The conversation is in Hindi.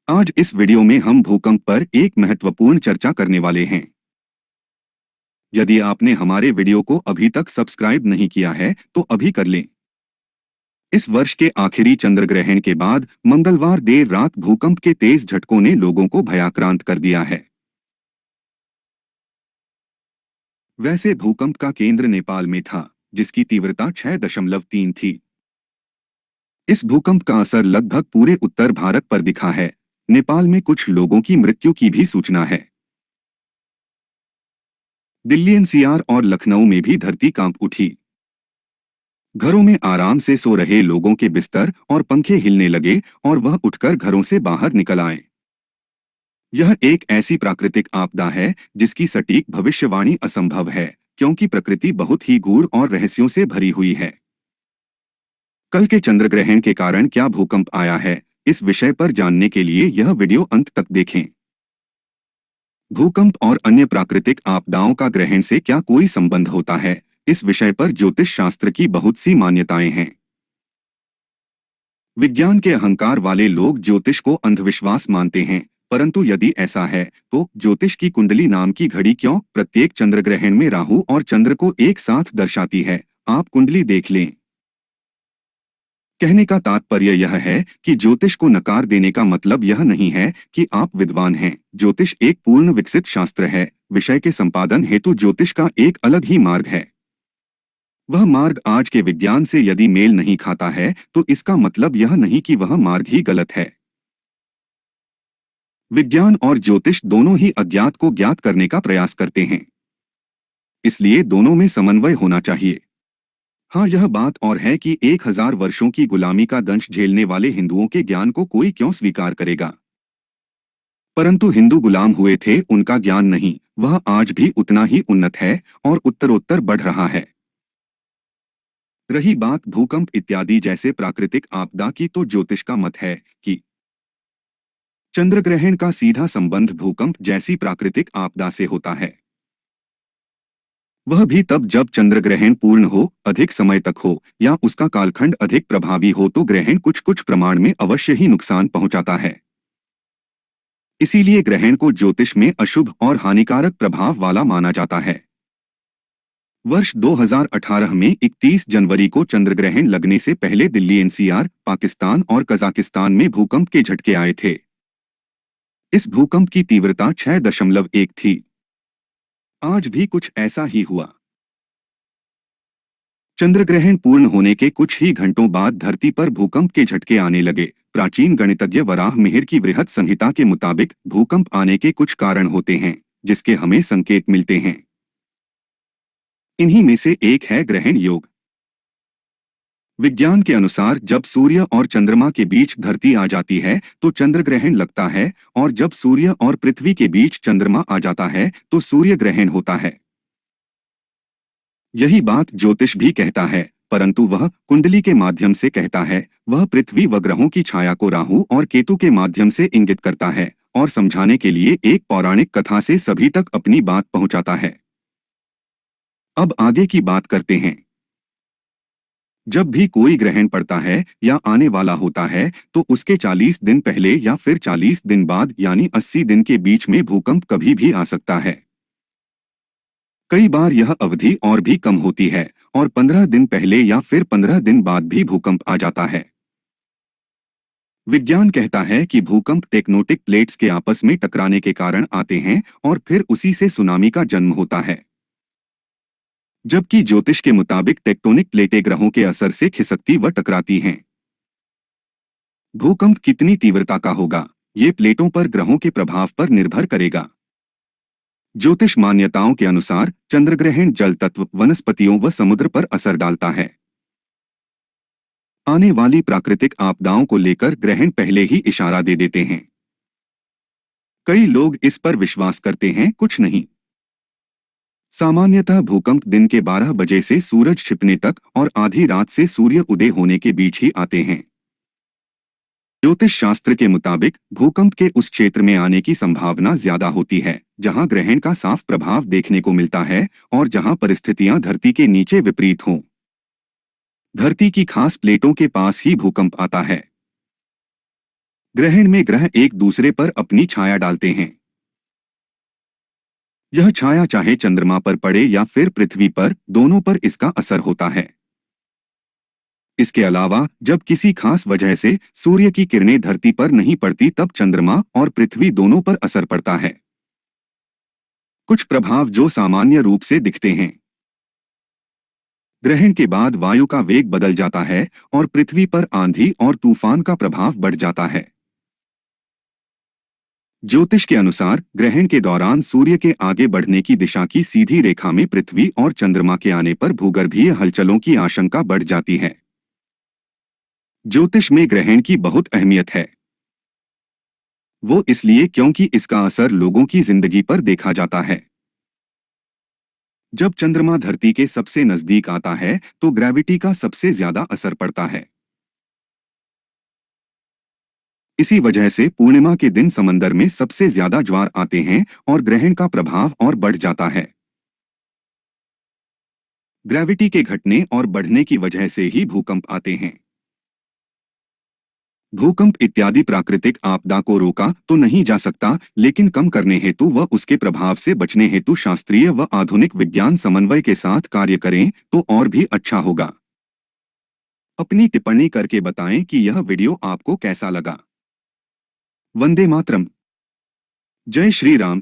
आज इस वीडियो में हम भूकंप पर एक महत्वपूर्ण चर्चा करने वाले हैं। यदि आपने हमारे वीडियो को अभी तक सब्सक्राइब नहीं किया है तो अभी कर लें। इस वर्ष के आखिरी चंद्र ग्रहण के बाद मंगलवार देर रात भूकंप के तेज झटकों ने लोगों को भयाक्रांत कर दिया है। वैसे भूकंप का केंद्र नेपाल में था, जिसकी तीव्रता 6.3 थी। इस भूकंप का असर लगभग पूरे उत्तर भारत पर दिखा है। नेपाल में कुछ लोगों की मृत्यु की भी सूचना है। दिल्ली एनसीआर और लखनऊ में भी धरती कांप उठी। घरों में आराम से सो रहे लोगों के बिस्तर और पंखे हिलने लगे और वह उठकर घरों से बाहर निकल आए। यह एक ऐसी प्राकृतिक आपदा है जिसकी सटीक भविष्यवाणी असंभव है, क्योंकि प्रकृति बहुत ही गूढ़ और रहस्यों से भरी हुई है। कल के चंद्रग्रहण के कारण क्या भूकंप आया है, इस विषय पर जानने के लिए यह वीडियो अंत तक देखें। भूकंप और अन्य प्राकृतिक आपदाओं का ग्रहण से क्या कोई संबंध होता है, इस विषय पर ज्योतिष शास्त्र की बहुत सी मान्यताएं हैं। विज्ञान के अहंकार वाले लोग ज्योतिष को अंधविश्वास मानते हैं, परंतु यदि ऐसा है तो ज्योतिष की कुंडली नाम की घड़ी क्यों प्रत्येक चंद्रग्रहण में राहु और चंद्र को एक साथ दर्शाती है? आप कुंडली देख लें। कहने का तात्पर्य यह है कि ज्योतिष को नकार देने का मतलब यह नहीं है कि आप विद्वान हैं। ज्योतिष एक पूर्ण विकसित शास्त्र है। विषय के संपादन हेतु ज्योतिष का एक अलग ही मार्ग है। वह मार्ग आज के विज्ञान से यदि मेल नहीं खाता है तो इसका मतलब यह नहीं कि वह मार्ग ही गलत है। विज्ञान और ज्योतिष दोनों ही अज्ञात को ज्ञात करने का प्रयास करते हैं, इसलिए दोनों में समन्वय होना चाहिए। हाँ, यह बात और है कि 1000 वर्षों की गुलामी का दंश झेलने वाले हिंदुओं के ज्ञान को कोई क्यों स्वीकार करेगा। परंतु हिंदू गुलाम हुए थे, उनका ज्ञान नहीं। वह आज भी उतना ही उन्नत है और उत्तरोत्तर बढ़ रहा है। रही बात भूकंप इत्यादि जैसे प्राकृतिक आपदा की, तो ज्योतिष का मत है कि चंद्रग्रहण का सीधा संबंध भूकंप जैसी प्राकृतिक आपदा से होता है। वह भी तब जब चंद्रग्रहण पूर्ण हो, अधिक समय तक हो या उसका कालखंड अधिक प्रभावी हो, तो ग्रहण कुछ कुछ प्रमाण में अवश्य ही नुकसान पहुंचाता है। इसीलिए ग्रहण को ज्योतिष में अशुभ और हानिकारक प्रभाव वाला माना जाता है। वर्ष 2018 में 31 जनवरी को चंद्रग्रहण लगने से पहले दिल्ली एनसीआर, पाकिस्तान और कजाकिस्तान में भूकंप के झटके आए थे। इस भूकंप की तीव्रता 6.1 थी। आज भी कुछ ऐसा ही हुआ। चंद्रग्रहण पूर्ण होने के कुछ ही घंटों बाद धरती पर भूकंप के झटके आने लगे। प्राचीन गणितज्ञ वराह मिहिर की बृहत संहिता के मुताबिक भूकंप आने के कुछ कारण होते हैं, जिसके हमें संकेत मिलते हैं। इन्हीं में से एक है ग्रहण योग। विज्ञान के अनुसार जब सूर्य और चंद्रमा के बीच धरती आ जाती है तो चंद्रग्रहण लगता है, और जब सूर्य और पृथ्वी के बीच चंद्रमा आ जाता है तो सूर्य ग्रहण होता है। यही बात ज्योतिष भी कहता है, परंतु वह कुंडली के माध्यम से कहता है। वह पृथ्वी व ग्रहों की छाया को राहु और केतु के माध्यम से इंगित करता है और समझाने के लिए एक पौराणिक कथा से सभी तक अपनी बात पहुंचाता है। अब आगे की बात करते हैं। जब भी कोई ग्रहण पड़ता है या आने वाला होता है तो उसके 40 दिन पहले या फिर 40 दिन बाद यानी 80 दिन के बीच में भूकंप कभी भी आ सकता है। कई बार यह अवधि और भी कम होती है और 15 दिन पहले या फिर 15 दिन बाद भी भूकंप आ जाता है। विज्ञान कहता है कि भूकंप टेक्टोनिक प्लेट्स के आपस में टकराने के कारण आते हैं और फिर उसी से सुनामी का जन्म होता है। जबकि ज्योतिष के मुताबिक टेक्टोनिक प्लेटें ग्रहों के असर से खिसकती व टकराती हैं। भूकंप कितनी तीव्रता का होगा, ये प्लेटों पर ग्रहों के प्रभाव पर निर्भर करेगा। ज्योतिष मान्यताओं के अनुसार चंद्रग्रहण जल तत्व, वनस्पतियों व समुद्र पर असर डालता है। आने वाली प्राकृतिक आपदाओं को लेकर ग्रहण पहले ही इशारा दे देते हैं। कई लोग इस पर विश्वास करते हैं, कुछ नहीं। सामान्यतः भूकंप दिन के 12 बजे से सूरज छिपने तक और आधी रात से सूर्य उदय होने के बीच ही आते हैं। ज्योतिष शास्त्र के मुताबिक भूकंप के उस क्षेत्र में आने की संभावना ज्यादा होती है जहां ग्रहण का साफ प्रभाव देखने को मिलता है और जहां परिस्थितियां धरती के नीचे विपरीत हों। धरती की खास प्लेटों के पास ही भूकंप आता है। ग्रहण में ग्रह एक दूसरे पर अपनी छाया डालते हैं। यह छाया चाहे चंद्रमा पर पड़े या फिर पृथ्वी पर, दोनों पर इसका असर होता है। इसके अलावा जब किसी खास वजह से सूर्य की किरणें धरती पर नहीं पड़ती तब चंद्रमा और पृथ्वी दोनों पर असर पड़ता है। कुछ प्रभाव जो सामान्य रूप से दिखते हैं। ग्रहण के बाद वायु का वेग बदल जाता है और पृथ्वी पर आंधी और तूफान का प्रभाव बढ़ जाता है। ज्योतिष के अनुसार ग्रहण के दौरान सूर्य के आगे बढ़ने की दिशा की सीधी रेखा में पृथ्वी और चंद्रमा के आने पर भूगर्भीय हलचलों की आशंका बढ़ जाती है। ज्योतिष में ग्रहण की बहुत अहमियत है। वो इसलिए क्योंकि इसका असर लोगों की जिंदगी पर देखा जाता है। जब चंद्रमा धरती के सबसे नजदीक आता है तो ग्रेविटी का सबसे ज्यादा असर पड़ता है। इसी वजह से पूर्णिमा के दिन समंदर में सबसे ज्यादा ज्वार आते हैं और ग्रहण का प्रभाव और बढ़ जाता है। ग्रेविटी के घटने और बढ़ने की वजह से ही भूकंप आते हैं। भूकंप इत्यादि प्राकृतिक आपदा को रोका तो नहीं जा सकता, लेकिन कम करने हेतु व उसके प्रभाव से बचने हेतु शास्त्रीय व आधुनिक विज्ञान समन्वय के साथ कार्य करें तो और भी अच्छा होगा। अपनी टिप्पणी करके बताएं कि यह वीडियो आपको कैसा लगा। वंदे मातरम। जय श्री राम।